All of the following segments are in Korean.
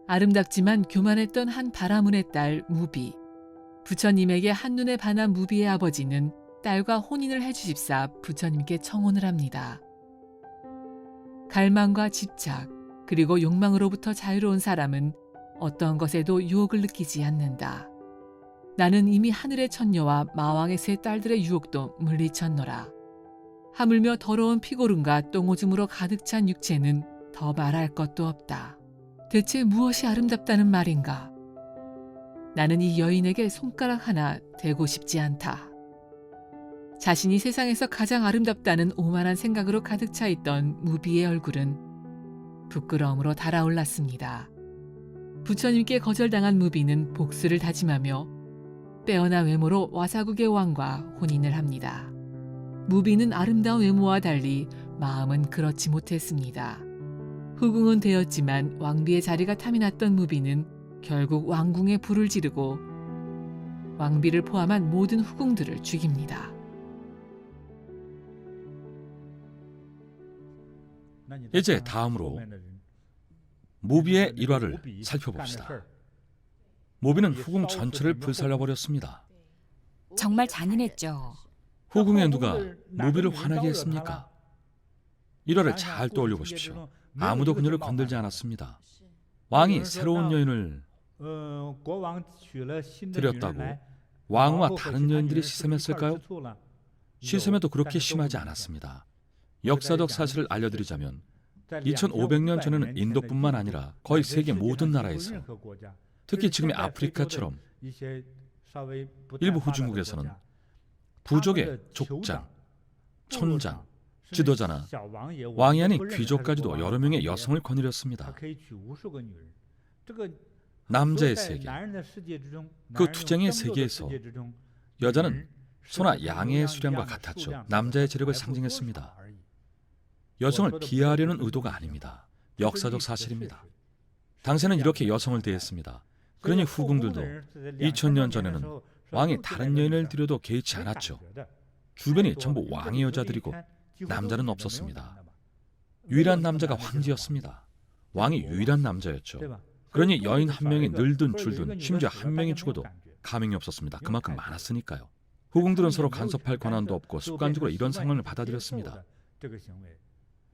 아름답지만 교만했던 한 바라문의 딸 무비. 부처님에게 한눈에 반한 무비의 아버지는 딸과 혼인을 해주십사 부처님께 청혼을 합니다. 갈망과 집착, 그리고 욕망으로부터 자유로운 사람은 어떤 것에도 유혹을 느끼지 않는다. 나는 이미 하늘의 천녀와 마왕의 세 딸들의 유혹도 물리쳤노라. 하물며 더러운 피고름과 똥오줌으로 가득 찬 육체는 더 말할 것도 없다. 대체 무엇이 아름답다는 말인가? 나는 이 여인에게 손가락 하나 대고 싶지 않다. 자신이 세상에서 가장 아름답다는 오만한 생각으로 가득 차 있던 무비의 얼굴은 부끄러움으로 달아올랐습니다. 부처님께 거절당한 무비는 복수를 다짐하며 빼어난 외모로 와사국의 왕과 혼인을 합니다. 무비는 아름다운 외모와 달리 마음은 그렇지 못했습니다. 후궁은 되었지만 왕비의 자리가 탐이 났던 무비는 결국 왕궁에 불을 지르고 왕비를 포함한 모든 후궁들을 죽입니다. 이제 다음으로 무비의 일화를 살펴봅시다. 무비는 후궁 전체를 불살라버렸습니다. 정말 잔인했죠. 후궁의 누가 무비를 화나게 했습니까? 일화를 잘 떠올려 보십시오. 아무도 그녀를 건들지 않았습니다. 왕이 새로운 여인을 들였다고 왕과 다른 여인들이 시샘했을까요? 시샘에도 그렇게 심하지 않았습니다. 역사적 사실을 알려드리자면 2500년 전에는 인도뿐만 아니라 거의 세계 모든 나라에서, 특히 지금의 아프리카처럼 일부 후진국에서는 부족의 족장, 촌장, 지도자나 왕이 아닌 귀족까지도 여러 명의 여성을 거느렸습니다. 남자의 세계, 그 투쟁의 세계에서 여자는 소나 양의 수량과 같았죠. 남자의 재력을 상징했습니다. 여성을 비하하려는 의도가 아닙니다. 역사적 사실입니다. 당시에는 이렇게 여성을 대했습니다. 그러니 후궁들도 2000년 전에는 왕이 다른 여인을 들여도 개의치 않았죠. 주변이 전부 왕의 여자들이고 남자는 없었습니다. 유일한 남자가 황제였습니다. 왕이 유일한 남자였죠. 그러니 여인 한 명이 늘든 줄든 심지어 한 명이 죽어도 감흥이 없었습니다. 그만큼 많았으니까요. 후궁들은 서로 간섭할 권한도 없고 습관적으로 이런 상황을 받아들였습니다.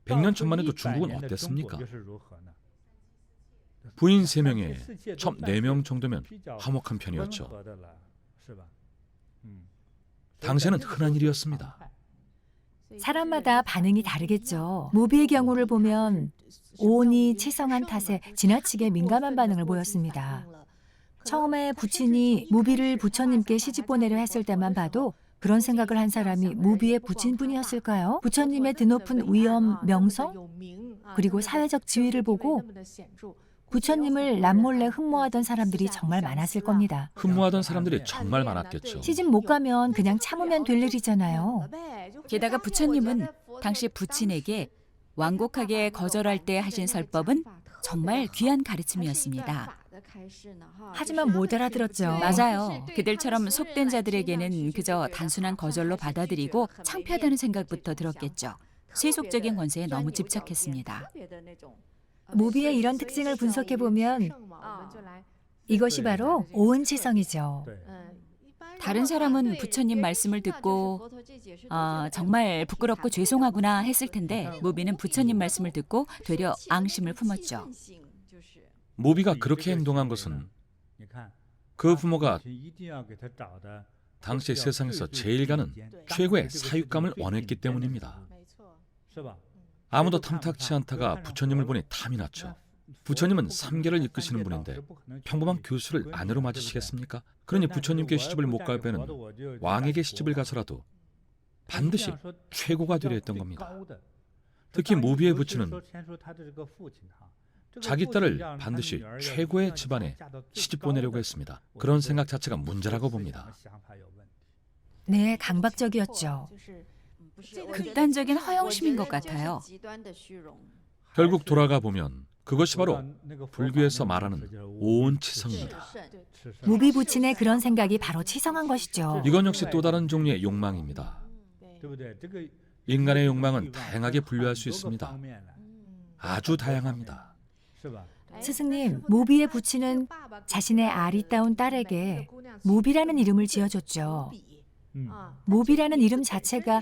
100년 전만 해도 중국은 어땠습니까? 부인 3명에 첩 4명 정도면 화목한 편이었죠. 당시에는 흔한 일이었습니다. 사람마다 반응이 다르겠죠. 무비의 경우를 보면 오온이 치성한 탓에 지나치게 민감한 반응을 보였습니다. 처음에 부친이 무비를 부처님께 시집 보내려 했을 때만 봐도 그런 생각을 한 사람이 무비의 부친뿐이었을까요? 부처님의 드높은 위엄, 명성, 그리고 사회적 지위를 보고 부처님을 남몰래 흠모하던 사람들이 정말 많았을 겁니다. 흠모하던 사람들이 정말 많았겠죠. 시집 못 가면 그냥 참으면 될 일이잖아요. 게다가 부처님은 당시 부친에게 완곡하게 거절할 때 하신 설법은 정말 귀한 가르침이었습니다. 하지만 못 알아들었죠. 맞아요. 그들처럼 속된 자들에게는 그저 단순한 거절로 받아들이고 창피하다는 생각부터 들었겠죠. 세속적인 권세에 너무 집착했습니다. 무비의 이런 특징을 분석해보면 이것이 바로 오은치성이죠. 다른 사람은 부처님 말씀을 듣고 정말 부끄럽고 죄송하구나 했을 텐데 무비는 부처님 말씀을 듣고 되려 앙심을 품었죠. 무비가 그렇게 행동한 것은 그 부모가 당시 세상에서 제일 가는 최고의 사육감을 원했기 때문입니다. 아무도 탐탁치 않다가 부처님을 보니 탐이 났죠. 부처님은 3계를 이끄시는 분인데 평범한 교수를 아내로 맞으시겠습니까? 그러니 부처님께 시집을 못 갈 배는 왕에게 시집을 가서라도 반드시 최고가 되려 했던 겁니다. 특히 무비의 부친은 자기 딸을 반드시 최고의 집안에 시집 보내려고 했습니다. 그런 생각 자체가 문제라고 봅니다. 네, 강박적이었죠. 극단적인 허영심인 것 같아요. 결국 돌아가 보면 그것이 바로 불교에서 말하는 오온치성입니다. 무비 부친의 그런 생각이 바로 치성한 것이죠. 이건 역시 또 다른 종류의 욕망입니다. 인간의 욕망은 다양하게 분류할 수 있습니다. 아주 다양합니다. 스승님, 무비의 부친은 자신의 아리따운 딸에게 무비라는 이름을 지어줬죠. 무비라는 이름 자체가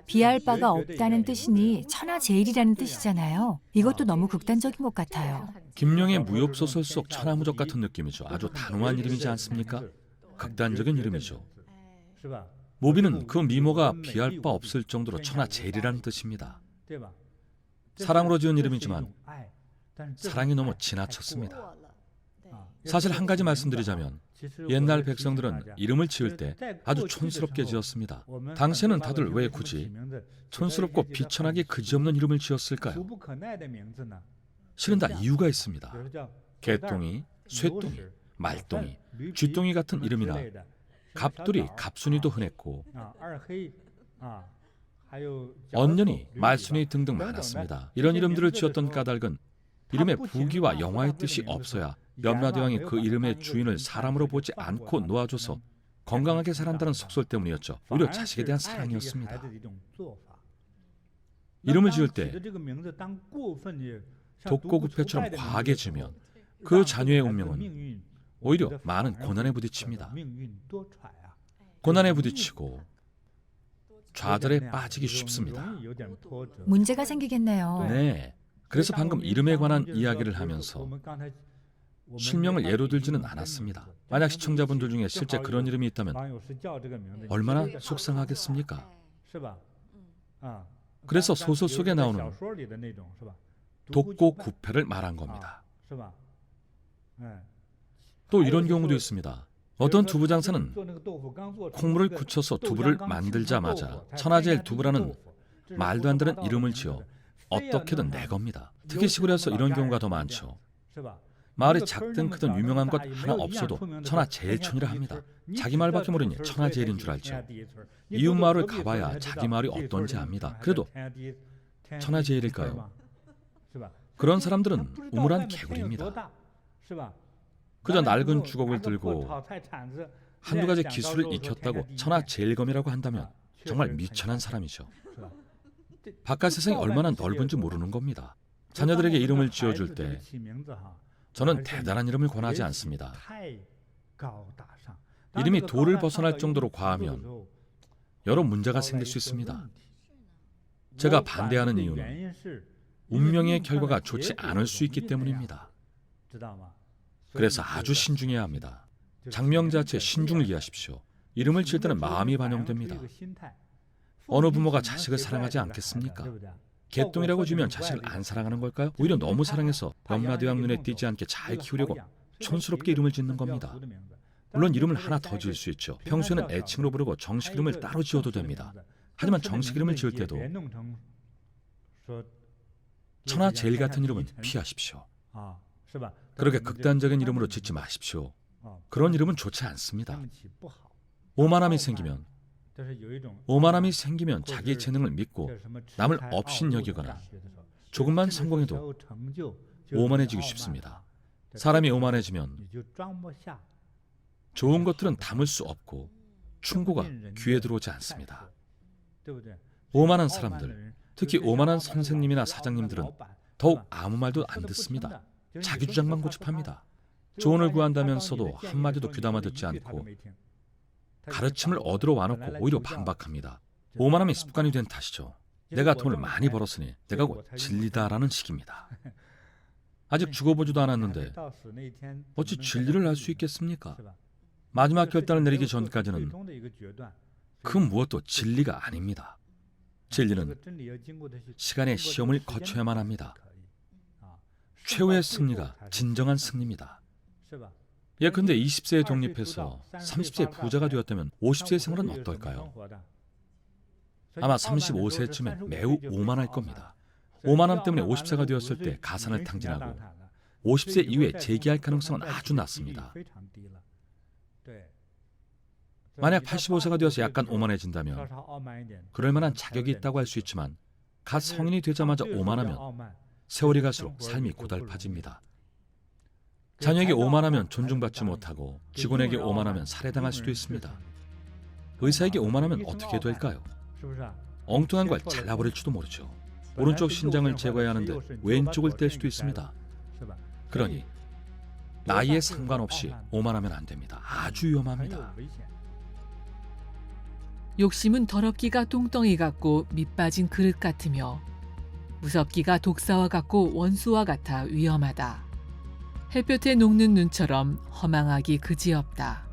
비할 바가 없다는 뜻이니 천하제일이라는 뜻이잖아요. 이것도 너무 극단적인 것 같아요. 김룡의 무협소설 속 천하무적 같은 느낌이죠. 아주 단호한 이름이지 않습니까? 극단적인 이름이죠. 무비는 그 미모가 비할 바 없을 정도로 천하제일이라는 뜻입니다. 사랑으로 지은 이름이지만 사랑이 너무 지나쳤습니다. 사실 한 가지 말씀드리자면 옛날 백성들은 이름을 지을 때 아주 촌스럽게 지었습니다. 당시에는 다들 왜 굳이 촌스럽고 비천하게 그지없는 이름을 지었을까요? 실은 다 이유가 있습니다. 개똥이, 쇠똥이, 말똥이, 쥐똥이 같은 이름이나 갑돌이, 갑순이도 흔했고 언년이, 말순이 등등 많았습니다. 이런 이름들을 지었던 까닭은 이름에 부귀와 영화의 뜻이 없어야 염라대왕이 그 이름의 주인을 사람으로 보지 않고 놓아줘서 건강하게 살았다는 속설 때문이었죠. 오히려 자식에 대한 사랑이었습니다. 이름을 지을 때 독고구패처럼 과하게 지으면 그 자녀의 운명은 오히려 많은 고난에 부딪힙니다. 고난에 부딪히고 좌절에 빠지기 쉽습니다. 문제가 생기겠네요. 네. 그래서 방금 이름에 관한 이야기를 하면서 실명을 예로 들지는 않았습니다. 만약 시청자분들 중에 실제 그런 이름이 있다면 얼마나 속상하겠습니까? 그래서 소설 속에 나오는 독고구패를 말한 겁니다. 또 이런 경우도 있습니다. 어떤 두부장사는 콩물을 굳혀서 두부를 만들자마자 천하제일 두부라는 말도 안 되는 이름을 지어 어떻게든 내겁니다. 특히 시골에서 이런 경우가 더 많죠. 마을이 작든 크든 유명한 것 하나 없어도 천하제일촌이라 합니다. 자기 말밖에 모르니 천하제일인 줄 알죠. 이웃 마을을 가봐야 자기 마을이 어떤지 압니다. 그래도 천하제일일까요? 그런 사람들은 우물한 개구리입니다. 그저 낡은 주걱을 들고 한두 가지 기술을 익혔다고 천하제일검이라고 한다면 정말 미천한 사람이죠. 바깥 세상이 얼마나 넓은지 모르는 겁니다. 자녀들에게 이름을 지어줄 때 저는 대단한 이름을 권하지 않습니다. 이름이 도를 벗어날 정도로 과하면 여러 문제가 생길 수 있습니다. 제가 반대하는 이유는 운명의 결과가 좋지 않을 수 있기 때문입니다. 그래서 아주 신중해야 합니다. 장명 자체에 신중을 기하십시오. 이름을 지을 때는 마음이 반영됩니다. 어느 부모가 자식을 사랑하지 않겠습니까? 개똥이라고 지으면 자식을 안 사랑하는 걸까요? 오히려 너무 사랑해서 염라대왕 눈에 띄지 않게 잘 키우려고 촌스럽게 이름을 짓는 겁니다. 물론 이름을 하나 더 지을 수 있죠. 평소에는 애칭으로 부르고 정식 이름을 따로 지어도 됩니다. 하지만 정식 이름을 지을 때도 천하제일 같은 이름은 피하십시오. 그렇게 극단적인 이름으로 짓지 마십시오. 그런 이름은 좋지 않습니다. 오만함이 생기면 자기의 재능을 믿고 남을 업신여기거나 조금만 성공해도 오만해지기 쉽습니다. 사람이 오만해지면 좋은 것들은 담을 수 없고 충고가 귀에 들어오지 않습니다. 오만한 사람들, 특히 오만한 선생님이나 사장님들은 더욱 아무 말도 안 듣습니다. 자기 주장만 고집합니다. 조언을 구한다면서도 한마디도 귀담아 듣지 않고 가르침을 얻으러 와놓고 오히려 반박합니다. 오만함이 습관이 된 탓이죠. 내가 돈을 많이 벌었으니 내가 곧 진리다라는 식입니다. 아직 죽어보지도 않았는데 어찌 진리를 알 수 있겠습니까? 마지막 결단을 내리기 전까지는 그 무엇도 진리가 아닙니다. 진리는 시간의 시험을 거쳐야만 합니다. 최후의 승리가 진정한 승리입니다. 예컨대 20세에 독립해서 30세에 부자가 되었다면 50세의 생활은 어떨까요? 아마 35세쯤엔 매우 오만할 겁니다. 오만함 때문에 50세가 되었을 때 가산을 탕진하고 50세 이후에 재기할 가능성은 아주 낮습니다. 만약 85세가 되어서 약간 오만해진다면 그럴 만한 자격이 있다고 할 수 있지만 갓 성인이 되자마자 오만하면 세월이 갈수록 삶이 고달파집니다. 자녀에게 오만하면 존중받지 못하고 직원에게 오만하면 살해당할 수도 있습니다. 의사에게 오만하면 어떻게 될까요? 엉뚱한 걸 잘라버릴지도 모르죠. 오른쪽 신장을 제거해야 하는데 왼쪽을 뗄 수도 있습니다. 그러니 나이에 상관없이 오만하면 안 됩니다. 아주 위험합니다. 욕심은 더럽기가 똥덩이 같고 밑빠진 그릇 같으며 무섭기가 독사와 같고 원수와 같아 위험하다. 햇볕에 녹는 눈처럼 허망하기 그지없다.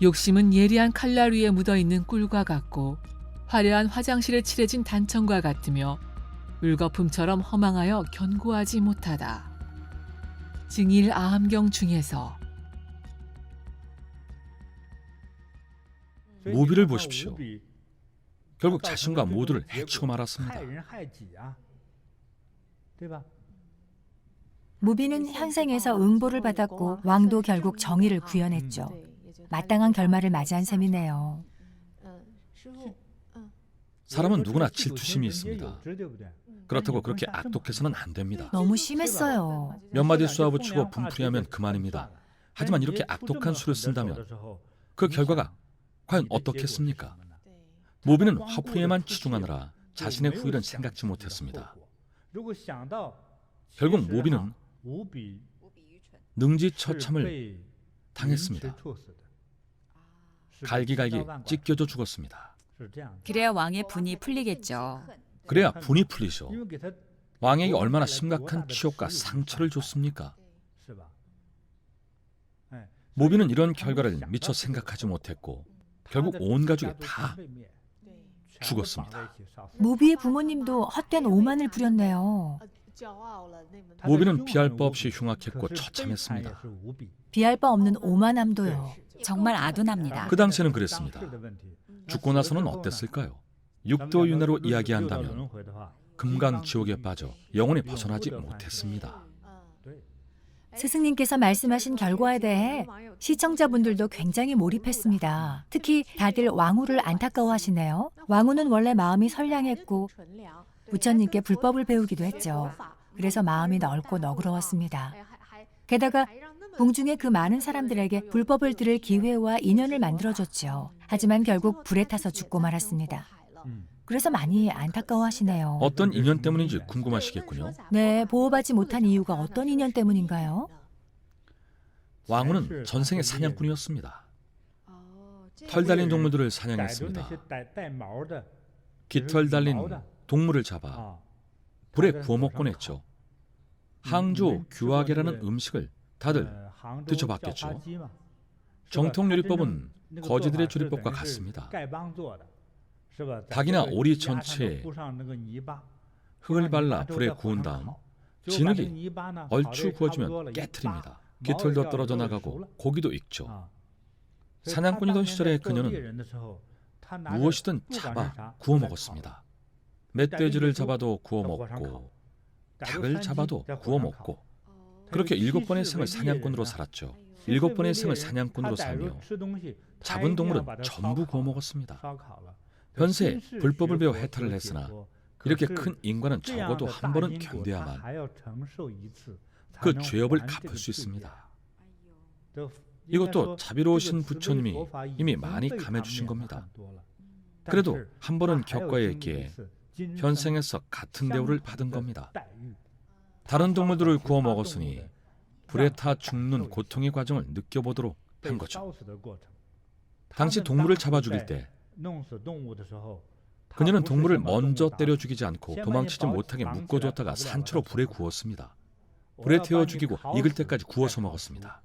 욕심은 예리한 칼날 위에 묻어있는 꿀과 같고 화려한 화장실에 칠해진 단청과 같으며 물거품처럼 허망하여 견고하지 못하다. 증일 아함경 중에서 무비를 보십시오. 결국 자신과 모두를 해치고 말았습니다. 무비는 현생에서 응보를 받았고 왕도 결국 정의를 구현했죠. 마땅한 결말을 맞이한 셈이네요. 사람은 누구나 질투심이 있습니다. 그렇다고 그렇게 악독해서는 안 됩니다. 너무 심했어요. 몇 마디 쏘아붙이고 분풀이하면 그만입니다. 하지만 이렇게 악독한 수를 쓴다면 그 결과가 과연 어떻겠습니까? 무비는 화풀이에만 치중하느라 자신의 후일은 생각지 못했습니다. 결국 무비는 능지처참을 당했습니다. 갈기갈기 찢겨져 죽었습니다. 그래야 왕의 분이 풀리겠죠. 그래야 분이 풀리죠. 왕에게 얼마나 심각한 치욕과 상처를 줬습니까? 무비는 이런 결과를 미처 생각하지 못했고 결국 온 가족이 다 죽었습니다. 무비의 부모님도 헛된 오만을 부렸네요. 무비는 비할 바 없이 흉악했고 처참했습니다. 비할 바 없는 오만함도요. 정말 아둔합니다. 그 당시에는 그랬습니다. 죽고 나서는 어땠을까요? 육도윤회로 이야기한다면 금강지옥에 빠져 영원히 벗어나지 못했습니다. 스승님께서 말씀하신 결과에 대해 시청자분들도 굉장히 몰입했습니다. 특히 다들 왕후를 안타까워하시네요. 왕후는 원래 마음이 선량했고 부처님께 불법을 배우기도 했죠. 그래서 마음이 넓고 너그러웠습니다. 게다가 궁중의 그 많은 사람들에게 불법을 들을 기회와 인연을 만들어줬죠. 하지만 결국 불에 타서 죽고 말았습니다. 그래서 많이 안타까워하시네요. 어떤 인연 때문인지 궁금하시겠군요. 네, 보호받지 못한 이유가 어떤 인연 때문인가요? 왕후는 전생의 사냥꾼이었습니다. 털 달린 동물들을 사냥했습니다. 깃털 달린 동물을 잡아 불에 구워 먹곤 했죠. 항조 규화계라는 음식을 다들 드셔봤겠죠. 정통 요리법은 거지들의 조리법과 같습니다. 닭이나 오리 전체에 흙을 발라 불에 구운 다음 진흙이 얼추 구워지면 깨트립니다. 깃털도 떨어져 나가고 고기도 익죠. 사냥꾼이던 시절에 그녀는 무엇이든 잡아 구워 먹었습니다. 멧돼지를 잡아도 구워 먹고 닭을 잡아도 구워 먹고 그렇게 7번의 생을 사냥꾼으로 살았죠. 7번의 생을 사냥꾼으로 살며 잡은 동물은 전부 구워 먹었습니다. 현세 불법을 배워 해탈을 했으나 이렇게 큰 인과는 적어도 한 번은 견뎌야만 그 죄업을 갚을 수 있습니다. 이것도 자비로우신 부처님이 이미 많이 감해주신 겁니다. 그래도 한 번은 겪어야 했기에 현생에서 같은 대우를 받은 겁니다. 다른 동물들을 구워 먹었으니 불에 타 죽는 고통의 과정을 느껴보도록 한 거죠. 당시 동물을 잡아 죽일 때 그녀는 동물을 먼저 때려 죽이지 않고 도망치지 못하게 묶어두었다가 산채로 불에 구웠습니다. 불에 태워 죽이고 익을 때까지 구워서 먹었습니다.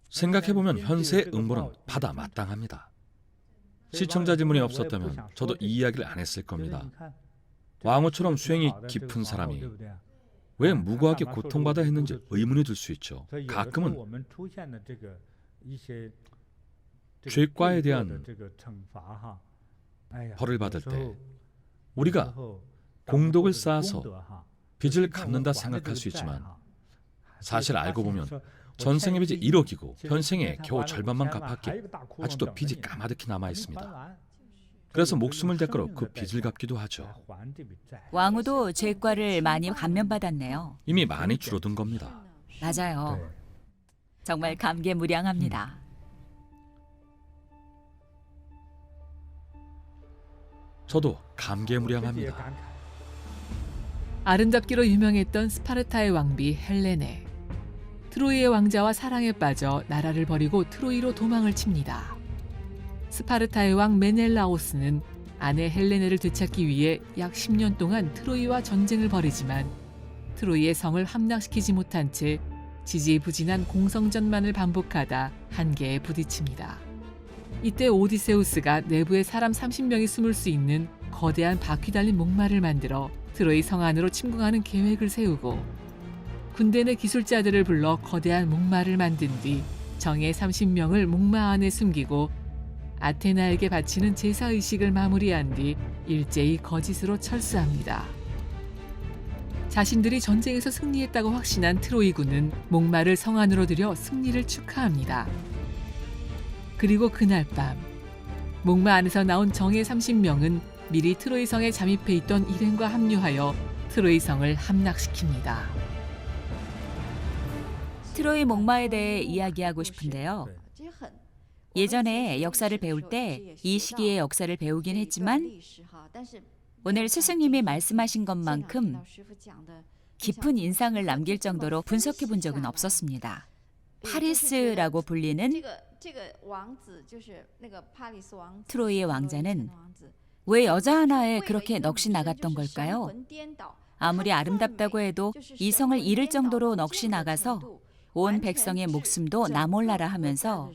생각해보면 현세의 응보는 받아 마땅합니다. 시청자 질문이 없었다면 저도 이 이야기를 안 했을 겁니다. 왕후처럼 수행이 깊은 사람이 왜 무고하게 고통받아 했는지 의문이 들 수 있죠. 가끔은 죄과에 대한 벌을 받을 때 우리가 공덕을 쌓아서 빚을 갚는다 생각할 수 있지만 사실 알고 보면 전생의 빚이 1억이고 현생에 겨우 절반만 갚았기에 아직도 빚이 까마득히 남아 있습니다. 그래서 목숨을 대가로 그 빚을 갚기도 하죠. 왕후도 죄과를 많이 감면받았네요. 이미 많이 줄어든 겁니다. 맞아요. 정말 감개무량합니다. 저도 감개무량합니다. 아름답기로 유명했던 스파르타의 왕비 헬레네. 트로이의 왕자와 사랑에 빠져 나라를 버리고 트로이로 도망을 칩니다. 스파르타의 왕 메넬라오스는 아내 헬레네를 되찾기 위해 약 10년 동안 트로이와 전쟁을 벌이지만 트로이의 성을 함락시키지 못한 채 지지부진한 공성전만을 반복하다 한계에 부딪힙니다. 이때 오디세우스가 내부에 사람 30명이 숨을 수 있는 거대한 바퀴 달린 목마를 만들어 트로이 성 안으로 침공하는 계획을 세우고 군대 내 기술자들을 불러 거대한 목마를 만든 뒤 정예 30명을 목마 안에 숨기고 아테나에게 바치는 제사의식을 마무리한 뒤 일제히 거짓으로 철수합니다. 자신들이 전쟁에서 승리했다고 확신한 트로이군은 목마를 성 안으로 들여 승리를 축하합니다. 그리고 그날 밤 목마 안에서 나온 정예 30명은 미리 트로이 성에 잠입해 있던 일행과 합류하여 트로이 성을 함락시킵니다. 트로이 목마에 대해 이야기하고 싶은데요. 예전에 역사를 배울 때 이 시기의 역사를 배우긴 했지만 오늘 스승님이 말씀하신 것만큼 깊은 인상을 남길 정도로 분석해 본 적은 없었습니다. 파리스라고 불리는 트로이의 왕자는 왜 여자 하나에 그렇게 넋이 나갔던 걸까요? 아무리 아름답다고 해도 이 성을 잃을 정도로 넋이 나가서 온 백성의 목숨도 나 몰라라 하면서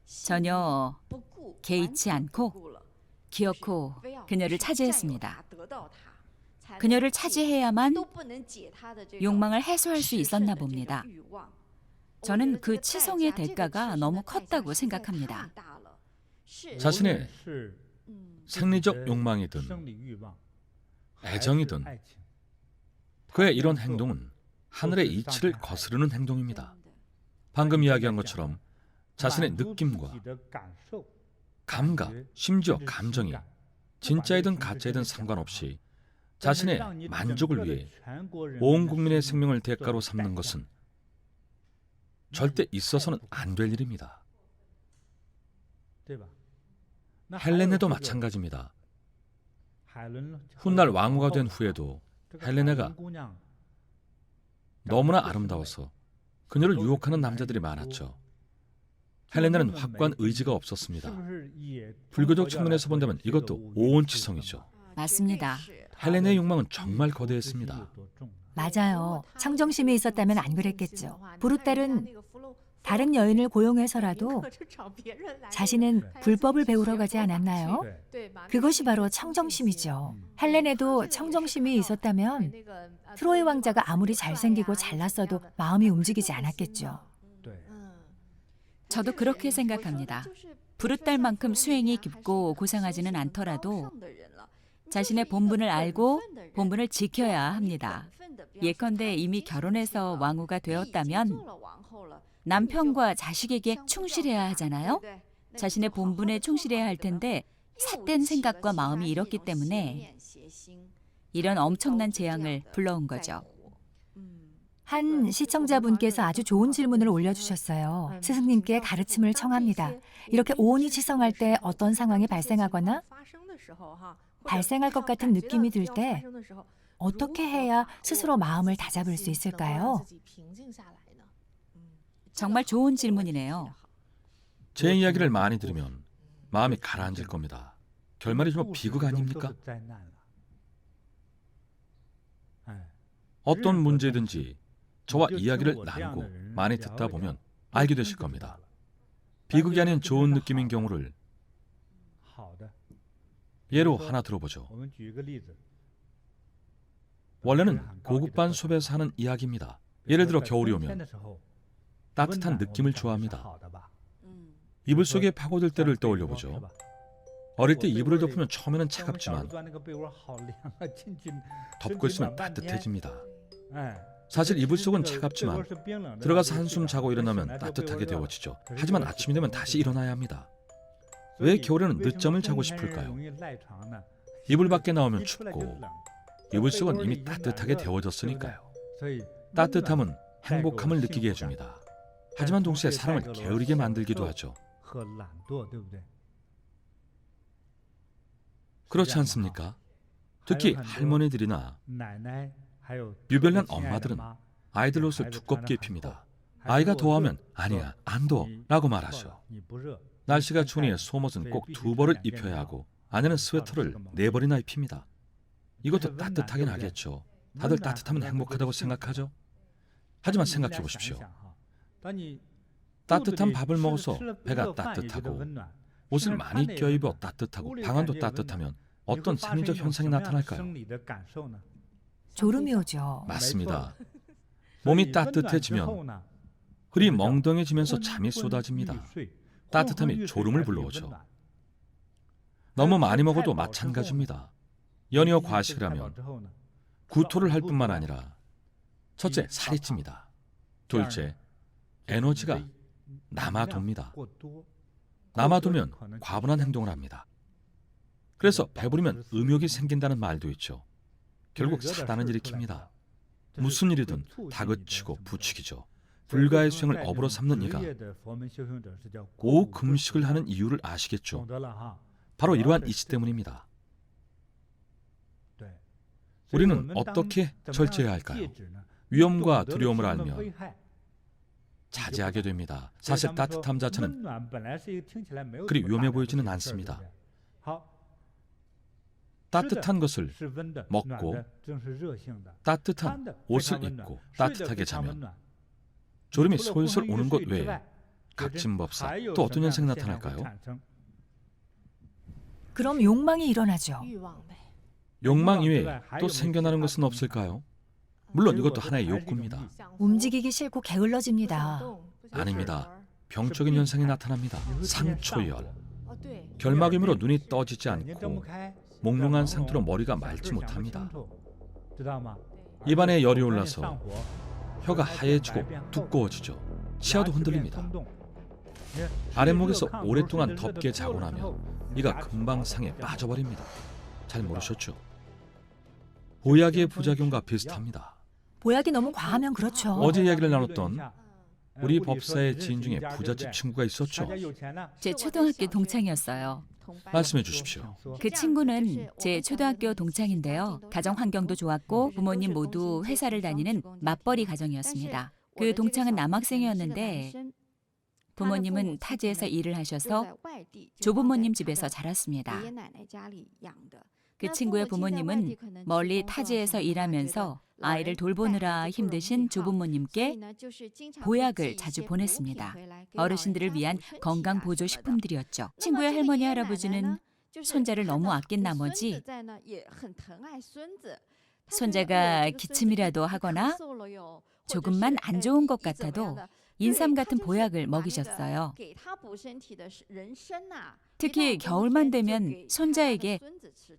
전혀 개의치 않고 기어코 그녀를 차지했습니다. 그녀를 차지해야만 욕망을 해소할 수 있었나 봅니다. 저는 그 치성의 대가가 너무 컸다고 생각합니다. 자신의 생리적 욕망이든 애정이든 그의 이런 행동은 하늘의 이치를 거스르는 행동입니다. 방금 이야기한 것처럼 자신의 느낌과 감각, 심지어 감정이 진짜이든 가짜이든 상관없이 자신의 만족을 위해 온 국민의 생명을 대가로 삼는 것은 절대 있어서는 안 될 일입니다. 헬레네도 마찬가지입니다. 훗날 왕후가 된 후에도 헬레네가 너무나 아름다워서 그녀를 유혹하는 남자들이 많았죠. 헬레네는 확고한 의지가 없었습니다. 불교적 측면에서 본다면 이것도 오온치성이죠. 맞습니다. 헬레네의 욕망은 정말 거대했습니다. 맞아요. 청정심이 있었다면 안 그랬겠죠. 보르달은 다른 여인을 고용해서라도 자신은 불법을 배우러 가지 않았나요? 그것이 바로 청정심이죠. 헬레네도 청정심이 있었다면 트로이 왕자가 아무리 잘생기고 잘났어도 마음이 움직이지 않았겠죠. 저도 그렇게 생각합니다. 부르딸만큼 수행이 깊고 고상하지는 않더라도 자신의 본분을 알고 본분을 지켜야 합니다. 예컨대 이미 결혼해서 왕후가 되었다면 남편과 자식에게 충실해야 하잖아요. 자신의 본분에 충실해야 할 텐데 삿된 생각과 마음이 이렇기 때문에 이런 엄청난 재앙을 불러온 거죠. 한 시청자분께서 아주 좋은 질문을 올려주셨어요. 스승님께 가르침을 청합니다. 이렇게 오온이 치성할 때 어떤 상황이 발생하거나 발생할 것 같은 느낌이 들 때 어떻게 해야 스스로 마음을 다잡을 수 있을까요? 정말 좋은 질문이네요. 제 이야기를 많이 들으면 마음이 가라앉을 겁니다. 결말이 좀 비극 아닙니까? 어떤 문제든지 저와 이야기를 나누고 많이 듣다 보면 알게 되실 겁니다. 비극이 아닌 좋은 느낌인 경우를 예로 하나 들어보죠. 원래는 고급반 숲에서 하는 이야기입니다. 예를 들어 겨울이 오면 따뜻한 느낌을 좋아합니다. 이불 속에 파고들 때를 떠올려보죠. 어릴 때 이불을 덮으면 처음에는 차갑지만 덮고 있으면 따뜻해집니다. 사실 이불 속은 차갑지만 들어가서 한숨 자고 일어나면 따뜻하게 데워지죠. 하지만 아침이 되면 다시 일어나야 합니다. 왜 겨울에는 늦잠을 자고 싶을까요? 이불 밖에 나오면 춥고 이불 속은 이미 따뜻하게 데워졌으니까요. 따뜻함은 행복함을 느끼게 해줍니다. 하지만 동시에 사람을 게으르게 만들기도 하죠. 그렇지 않습니까? 특히 할머니들이나 유별난 엄마들은 아이들 옷을 두껍게 입힙니다. 아이가 더워하면 아니야, 안 더워 라고 말하죠. 날씨가 추우니 속옷은 꼭 2벌을 입혀야 하고 아내는 스웨터를 4벌이나 입힙니다. 이것도 따뜻하긴 하겠죠. 다들 따뜻하면 행복하다고 생각하죠. 하지만 생각해 보십시오. 따뜻한 밥을 먹어서 배가 따뜻하고 옷을 많이 껴입어 따뜻하고 방안도 따뜻하면 어떤 생리적 현상이 나타날까요? 졸음이 오죠. 맞습니다. 몸이 따뜻해지면 흐리 멍덩해지면서 잠이 쏟아집니다. 따뜻함이 졸음을 불러오죠. 너무 많이 먹어도 마찬가지입니다. 연이어 과식을 하면 구토를 할 뿐만 아니라 첫째, 살이 찝니다. 둘째, 에너지가 남아돕니다. 남아도면 과분한 행동을 합니다. 그래서 배부르면 음욕이 생긴다는 말도 있죠. 결국 사단을 일으킵니다. 무슨 일이든 다그치고 부추기죠. 불가의 수행을 업으로 삼는 이가 고금식을 하는 이유를 아시겠죠? 바로 이러한 이치 때문입니다. 우리는 어떻게 절제해야 할까요? 위험과 두려움을 알면 자제하게 됩니다. 사실 따뜻함 자체는 그리 위험해 보이지는 않습니다. 따뜻한 것을 먹고 따뜻한 옷을 입고 따뜻하게 자면 졸음이 솔솔 오는 것 외에 각진법사 또 어떤 현상이 나타날까요? 그럼 욕망이 일어나죠. 욕망 이외에 또 생겨나는 것은 없을까요? 물론 이것도 하나의 욕구입니다. 움직이기 싫고 게을러집니다. 아닙니다. 병적인 현상이 나타납니다. 상초열. 결막염으로 눈이 떠지지 않고 몽롱한 상태로 머리가 맑지 못합니다. 입안에 열이 올라서 혀가 하얘지고 두꺼워지죠. 치아도 흔들립니다. 아랫목에서 오랫동안 덥게 자고 나면 이가 금방 상에 빠져버립니다. 잘 모르셨죠? 보약의 부작용과 비슷합니다. 보약이 너무 과하면 그렇죠. 어제 이야기를 나눴던 우리 법사의 지인 중에 부잣집 친구가 있었죠. 제 초등학교 동창이었어요. 말씀해 주십시오. 그 친구는 제 초등학교 동창인데요. 가정 환경도 좋았고 부모님 모두 회사를 다니는 맞벌이 가정이었습니다. 그 동창은 남학생이었는데 부모님은 타지에서 일을 하셔서 조부모님 집에서 자랐습니다. 그 친구의 부모님은 멀리 타지에서 일하면서 아이를 돌보느라 힘드신 조부모님께 보약을 자주 보냈습니다. 어르신들을 위한 건강보조식품들이었죠. 친구의 할머니 할아버지는 손자를 너무 아낀 나머지 손자가 기침이라도 하거나 조금만 안 좋은 것 같아도 인삼 같은 보약을 먹이셨어요. 특히 겨울만 되면 손자에게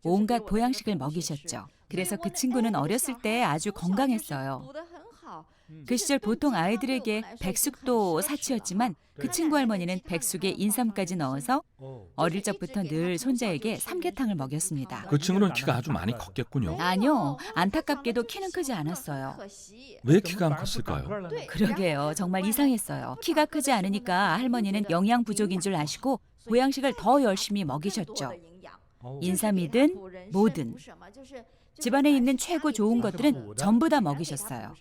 온갖 보양식을 먹이셨죠. 그래서 그 친구는 어렸을 때 아주 건강했어요. 그 시절 보통 아이들에게 백숙도 사치였지만 그 친구 할머니는 백숙에 인삼까지 넣어서 어릴 적부터 늘 손자에게 삼계탕을 먹였습니다. 그 친구는 키가 아주 많이 컸겠군요. 아니요, 안타깝게도 키는 크지 않았어요. 왜 키가 안 컸을까요? 그러게요, 정말 이상했어요. 키가 크지 않으니까 할머니는 영양 부족인 줄 아시고 보양식을 더 열심히 먹이셨죠. 인삼이든 뭐든 집안에 있는 최고 좋은 것들은 전부 다 먹이셨어요.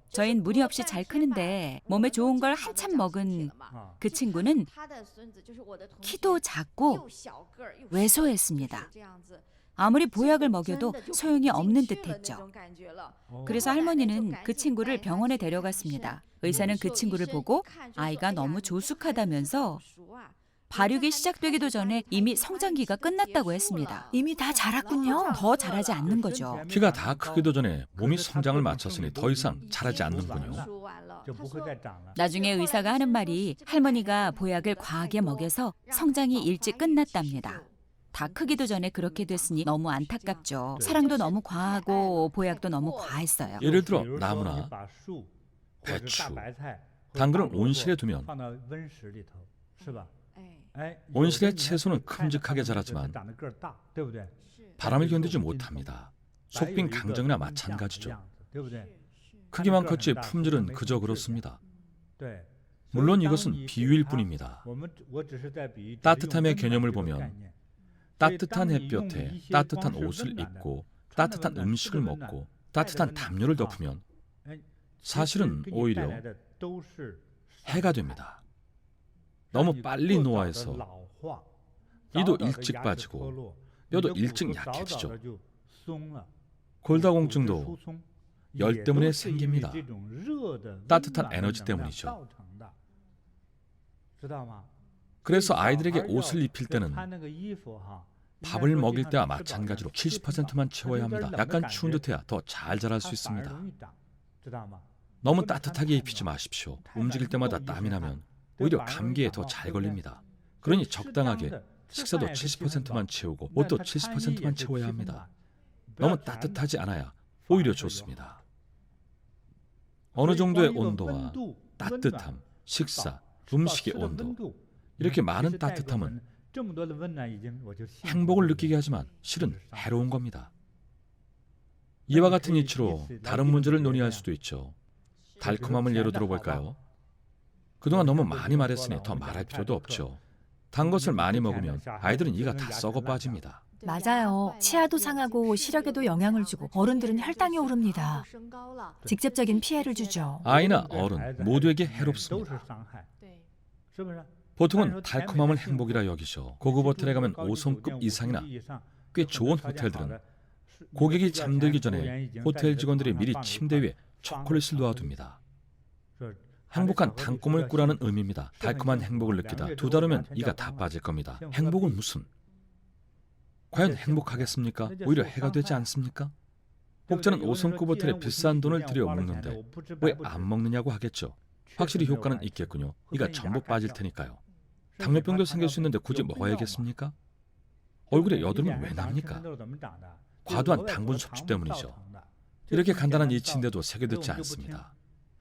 저흰 무리 없이 잘 크는데 몸에 좋은 걸 한참 먹은 그 친구는 키도 작고 왜소했습니다. 아무리 보약을 먹여도 소용이 없는 듯했죠. 그래서 할머니는 그 친구를 병원에 데려갔습니다. 의사는 그 친구를 보고 아이가 너무 조숙하다면서 발육이 시작되기도 전에 이미 성장기가 끝났다고 했습니다. 이미 다 자랐군요. 더 자라지 않는 거죠. 키가 다 크기도 전에 몸이 성장을 마쳤으니 더 이상 자라지 않는군요. 나중에 의사가 하는 말이 할머니가 보약을 과하게 먹여서 성장이 일찍 끝났답니다. 다 크기도 전에 그렇게 됐으니 너무 안타깝죠. 사랑도 너무 과하고 보약도 너무 과했어요. 예를 들어 나무나 배추, 당근을 온실에 두면 온실의 채소는 큼직하게 자라지만 바람을 견디지 못합니다. 속빈 강정이나 마찬가지죠. 크기만 컸지 품질은 그저 그렇습니다. 물론 이것은 비유일 뿐입니다. 따뜻함의 개념을 보면 따뜻한 햇볕에 따뜻한 옷을 입고 따뜻한 음식을 먹고 따뜻한 담요를 덮으면 사실은 오히려 해가 됩니다. 너무 빨리 노화해서 이도 일찍 빠지고 뼈도 일찍 약해지죠. 골다공증도 열 때문에 생깁니다. 따뜻한 에너지 때문이죠. 그래서 아이들에게 옷을 입힐 때는 밥을 먹일 때와 마찬가지로 70%만 채워야 합니다. 약간 추운 듯해야 더 잘 자랄 수 있습니다. 너무 따뜻하게 입히지 마십시오. 움직일 때마다 땀이 나면 오히려 감기에 더 잘 걸립니다. 그러니 적당하게 식사도 70%만 채우고 옷도 70%만 채워야 합니다. 너무 따뜻하지 않아야 오히려 좋습니다. 어느 정도의 온도와 따뜻함, 식사, 음식의 온도, 이렇게 많은 따뜻함은 행복을 느끼게 하지만 실은 해로운 겁니다. 이와 같은 이치로 다른 문제를 논의할 수도 있죠. 달콤함을 예로 들어볼까요? 그동안 너무 많이 말했으니 더 말할 필요도 없죠. 단 것을 많이 먹으면 아이들은 이가 다 썩어 빠집니다. 맞아요. 치아도 상하고 시력에도 영향을 주고 어른들은 혈당이 오릅니다. 직접적인 피해를 주죠. 아이나 어른 모두에게 해롭습니다. 보통은 달콤함을 행복이라 여기죠. 고급 호텔에 가면 5성급 이상이나 꽤 좋은 호텔들은 고객이 잠들기 전에 호텔 직원들이 미리 침대 위에 초콜릿을 놓아둡니다. 행복한 단꿈을 꾸라는 의미입니다. 달콤한 행복을 느끼다 2달 후면 이가 다 빠질 겁니다. 행복은 무슨? 과연 행복하겠습니까? 오히려 해가 되지 않습니까? 혹자는 5성급 호텔에 비싼 돈을 들여 먹는데 왜 안 먹느냐고 하겠죠. 확실히 효과는 있겠군요. 이가 전부 빠질 테니까요. 당뇨병도 생길 수 있는데 굳이 먹어야겠습니까? 얼굴에 여드름은 왜 납니까? 과도한 당분 섭취 때문이죠. 이렇게 간단한 이치인데도 새겨듣지 않습니다.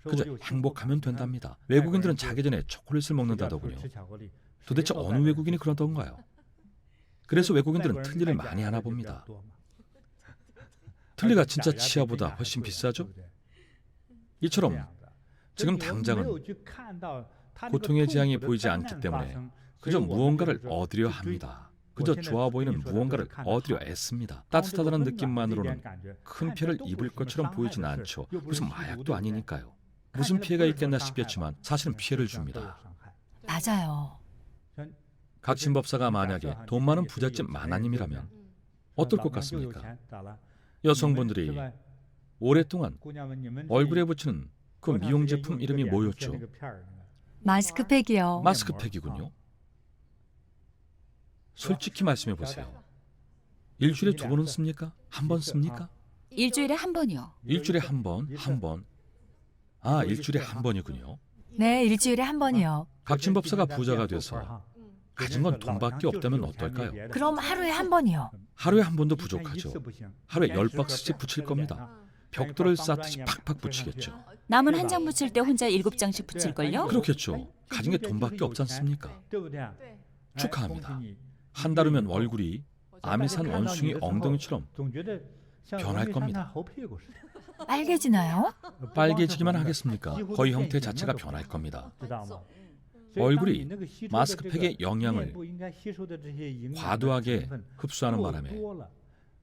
그저 행복하면 된답니다. 외국인들은 자기 전에 초콜릿을 먹는다더군요. 도대체 어느 외국인이 그러던가요? 그래서 외국인들은 틀니를 많이 하나 봅니다. 틀니가 진짜 치아보다 훨씬 비싸죠? 이처럼 지금 당장은 고통의 지향이 보이지 않기 때문에 그저 무언가를 얻으려 합니다. 그저 좋아 보이는 무언가를 얻으려 애씁니다. 따뜻하다는 느낌만으로는 큰 피해를 입을 것처럼 보이진 않죠. 무슨 마약도 아니니까요. 무슨 피해가 있겠나 싶겠지만 사실은 피해를 줍니다. 맞아요. 각신법사가 만약에 돈 많은 부잣집 마나님이라면 어떨 것 같습니까? 여성분들이 오랫동안 얼굴에 붙이는 그 미용 제품 이름이 뭐였죠? 마스크팩이요. 마스크팩이군요. 솔직히 말씀해 보세요. 일주일에 2번은 씁니까? 한 번 씁니까? 일주일에 한 번이요. 일주일에 한 번, 한 번. 아, 일주일에 한 번이군요. 네, 일주일에 한 번이요. 각신법사가 부자가 돼서 가진 건 돈밖에 없다면 어떨까요? 그럼 하루에 한 번이요. 하루에 한 번도 부족하죠. 하루에 10박스씩 붙일 겁니다. 벽돌을 쌓듯이 팍팍 붙이겠죠. 남은 한 장 붙일 때 혼자 7장씩 붙일걸요? 그렇겠죠. 가진 게 돈밖에 없지 않습니까? 축하합니다. 한 달 후면 얼굴이 아미산 원숭이 엉덩이처럼 변할 겁니다. 빨개지나요? 빨개지기만 하겠습니까? 거의 형태 자체가 변할 겁니다. 얼굴이 마스크팩의 영양을 과도하게 흡수하는 바람에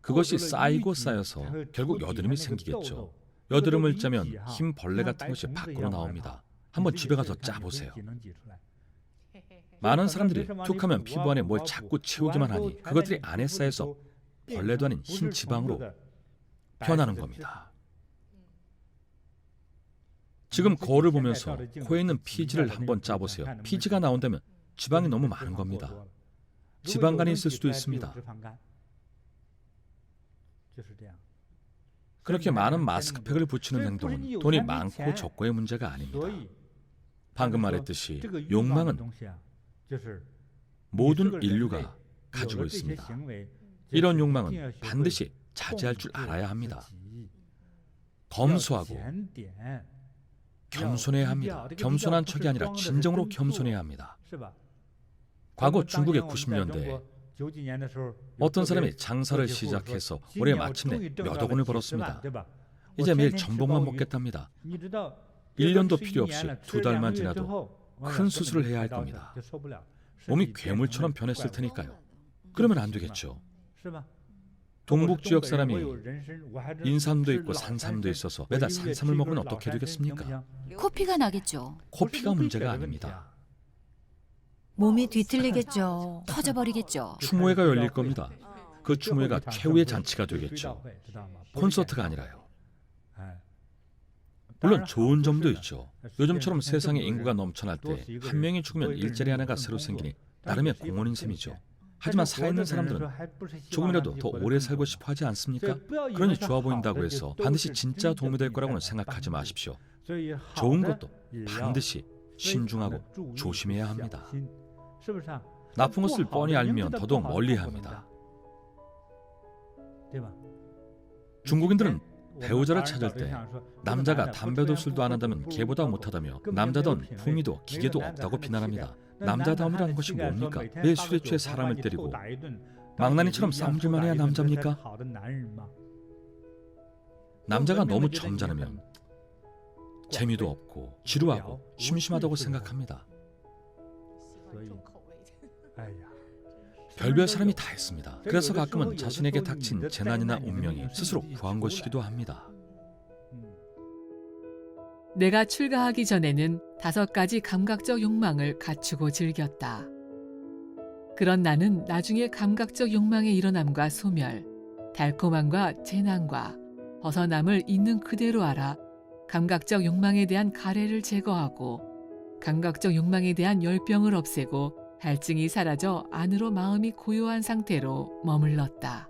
그것이 쌓이고 쌓여서 결국 여드름이 생기겠죠. 여드름을 짜면 흰 벌레 같은 것이 밖으로 나옵니다. 한번 집에 가서 짜보세요. 많은 사람들이 툭하면 피부 안에 뭘 자꾸 채우기만 하니 그것들이 안에 쌓여서 벌레도 아닌 흰 지방으로 변하는 겁니다. 지금 거울을 보면서 코에 있는 피지를 한번 짜보세요. 피지가 나온다면 지방이 너무 많은 겁니다. 지방간이 있을 수도 있습니다. 그렇게 많은 마스크팩을 붙이는 행동은 돈이 많고 적고의 문제가 아닙니다. 방금 말했듯이 욕망은 모든 인류가 가지고 있습니다. 이런 욕망은 반드시 자제할 줄 알아야 합니다. 검소하고 겸손해야 합니다. 겸손한 척이 아니라 진정으로 겸손해야 합니다. 과거 중국의 90년대에 어떤 사람이 장사를 시작해서 올해 마침내 몇억 원을 벌었습니다. 이제 매일 전복만 먹겠답니다. 1년도 필요 없이 2달만 지나도 큰 수술을 해야 할 겁니다. 몸이 괴물처럼 변했을 테니까요. 그러면 안 되겠죠. 동북 지역 사람이 인삼도 있고 산삼도 있어서 매달 산삼을 먹으면 어떻게 되겠습니까? 코피가 나겠죠. 코피가 문제가 아닙니다. 몸이 뒤틀리겠죠. 터져버리겠죠. 추모회가 열릴 겁니다. 그 추모회가 최후의 잔치가 되겠죠. 콘서트가 아니라요. 물론 좋은 점도 있죠. 요즘처럼 세상에 인구가 넘쳐날 때 한 명이 죽으면 일자리 하나가 새로 생기니 나름의 공헌인 셈이죠. 하지만 살아있는 사람들은 조금이라도 더 오래 살고 싶어 하지 않습니까? 그러니 좋아 보인다고 해서 반드시 진짜 도움이 될 거라고는 생각하지 마십시오. 좋은 것도 반드시 신중하고 조심해야 합니다. 나쁜 것을 뻔히 알면 더더욱 멀리해야 합니다. 중국인들은 배우자를 찾을 때 남자가 담배도 술도 안 한다면 개보다 못하다며 남자던 품위도 기계도 없다고 비난합니다. 남자다움이라는 것이 뭡니까? 매 술에 취해 사람을 때리고 망나니처럼 싸움질만 해야 남자입니까? 남자가 너무 점잖으면 재미도 없고 지루하고 심심하다고 생각합니다. 별별 사람이 다 있습니다. 그래서 가끔은 자신에게 닥친 재난이나 운명이 스스로 구한 것이기도 합니다. 내가 출가하기 전에는 5가지 감각적 욕망을 갖추고 즐겼다. 그런 나는 나중에 감각적 욕망의 일어남과 소멸, 달콤함과 재난과 벗어남을 있는 그대로 알아 감각적 욕망에 대한 가래를 제거하고 감각적 욕망에 대한 열병을 없애고 갈증이 사라져 안으로 마음이 고요한 상태로 머물렀다.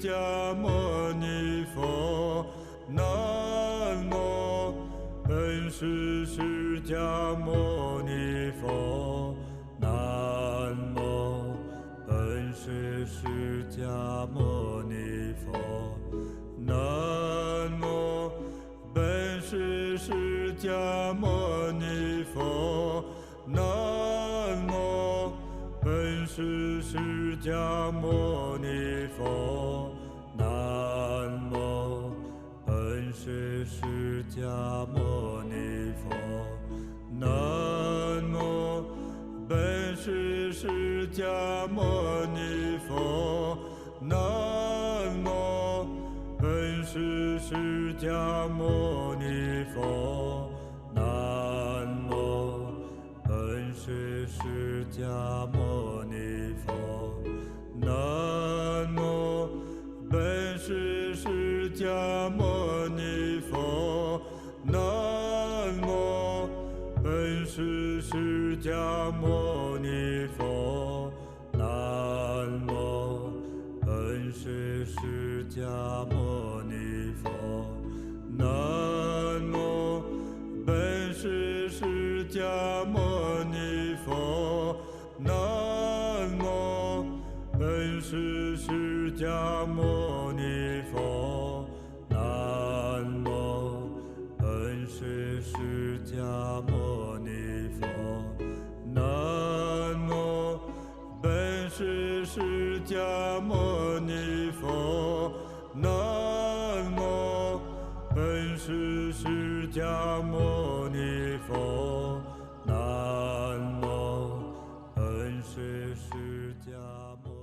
迦牟尼佛，南无本师释迦牟尼佛，南无本师释迦牟尼佛，南无本师释迦牟尼佛，南无本师释迦牟尼佛，南无本师释迦牟尼佛，南无本师释迦牟尼佛，南无本师释迦牟尼佛，南无本师释迦牟尼佛，南无本师释迦牟尼佛，南无本师释迦牟尼佛，南无本师释迦牟尼佛，南无本师释迦牟尼佛，南无本师释迦牟尼佛，南无本师释迦牟尼佛，南无本师释迦牟尼佛，南无本师释迦牟尼佛，南无本师释迦牟。